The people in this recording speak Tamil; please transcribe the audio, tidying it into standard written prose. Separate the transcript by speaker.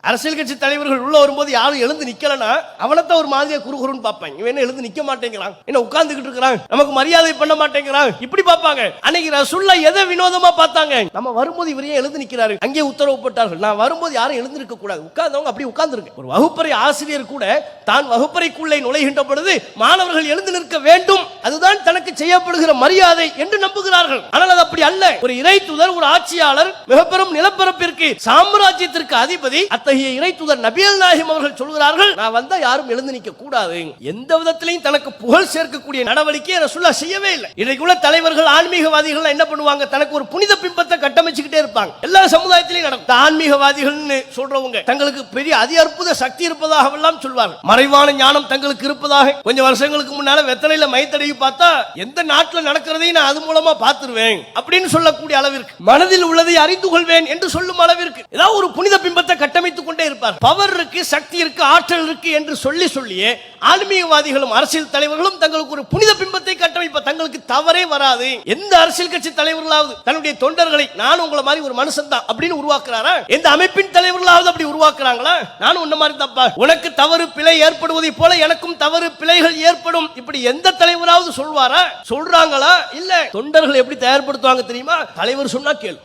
Speaker 1: அரசியல் கட்சி தலைவர்கள் உள்ள வரும்போது யாரும் எழுந்து நிக்கலனா அவனத்தான் ஒரு மாதிரியா குறுகுறுன்னு பார்ப்பாங்க. இவன் என்ன எழுந்து நிக்க மாட்டேங்கிறான், என்ன உட்கார்ந்துகிட்டு இருக்கிறான், நமக்கு மரியாதை பண்ண மாட்டேங்கிறான், இப்படி பார்ப்பாங்க. அன்னைக்கு ரசூலுல்லாஹ் எதை வினோதமா பார்த்தாங்க? நம்ம வரும்போது இவரே எழுந்து நிக்கிறாரு, அங்கே உத்தரவு போட்டார்கள், நான் வரும்போது யாரும் எழுந்து நிற்க கூடாது, உட்கார்ந்தவங்க அப்படி உட்கார்ந்துருங்க. ஒரு வகுப்பறை ஆசிரியர் கூட தான் வகுப்பறைக்குள்ளே நுழைகின்ற பொழுது மாணவர்கள் எழுந்து நிற்க வேண்டும், அதுதான் தனக்கு செய்யப்படுகிற மரியாதை என்று நம்புகிறார்கள். ஆனால் அது அப்படி அல்ல. ஒரு இறை தூதர், ஒரு ஆட்சியாளர், மிகப்பெரும் நிலப்பரப்பிற்கு சாம்ராஜ்யத்திற்கு அதிபதி, அத்தகைய இறை தூதர் நபிகள் நாயகம் அவர்கள் சொல்கிறார்கள், நான் வந்தா யாரும் எழுந்து நிற்க கூடாது. எந்த விதத்திலையும் தனக்கு புகழ் சேர்க்கக்கூடிய நடவடிக்கையை ரசூலுல்லாஹ் செய்யவே இல்லை. இன்றைக்குள்ள தலைவர்கள், ஆன்மீகவாதிகள் என்ன பண்ணுவாங்க? தனக்கு ஒரு புனித பிம்பத்தை கட்டமைச்சுக்கிட்டே இருப்பாங்க. எல்லா சமுதாயத்திலையும் நடக்கும். ஆன்மீகவாதிகள் சொல்றவங்க தங்களுக்கு பெரிய அதி அற்புத சக்தி இருப்பதாக எல்லாம் சொல்வாங்க. மறைவான ஞானம் தங்களுக்கு இருப்பதாக. கொஞ்சம் வருஷங்களுக்கு முன்னால வெத்தலையில மைத்தடவி பார்த்தா எந்த நாட்டில் நடக்கிறதையும் நான் அது மூலமா பார்த்துருவேன் அப்படின்னு சொல்லக்கூடிய அளவிற்கு, மனதில் உள்ளதை அறிந்து கொள்வேன் என்று சொல்லும் அளவிற்கு ஏதாவது ஒரு புனித பிம்பத்தை கட்டமைத்துக் கொண்டே இருப்பார். பவர் இருக்கு, சக்தி இருக்கு, ஆற்றல் இருக்கு என்று சொல்லியே ஆன்மீகவாதிகளும் அரசியல் தலைவர்களும் தங்களுக்கு ஒரு புனித பிம்பத்தை கட்டமைப்ப. தங்களுக்கு தவறே வராது. எந்த அரசியல் கட்சி தலைவர்களாவது தன்னுடைய தொண்டர்களை நான் உங்களை மாதிரி ஒரு மனுஷன் தான் அப்படின்னு உருவாக்குறாரா? எந்த அமைப்பின் தலைவர்களாவது அப்படி உருவாக்குறாங்களா? நானும் உன்ன மாதிரி தப்பா, உனக்கு தவறு பிழை ஏற்படுவதை போல எனக்கும் தவறு பிழைகள் ஏற்படும், இப்படி எந்த தலைவராவது சொல்வாரா? சொல்றாங்களா? இல்ல. தொண்டர்கள் எப்படி தயார்படுத்துவாங்க தெரியுமா? தலைவர் சொன்னா கேளு.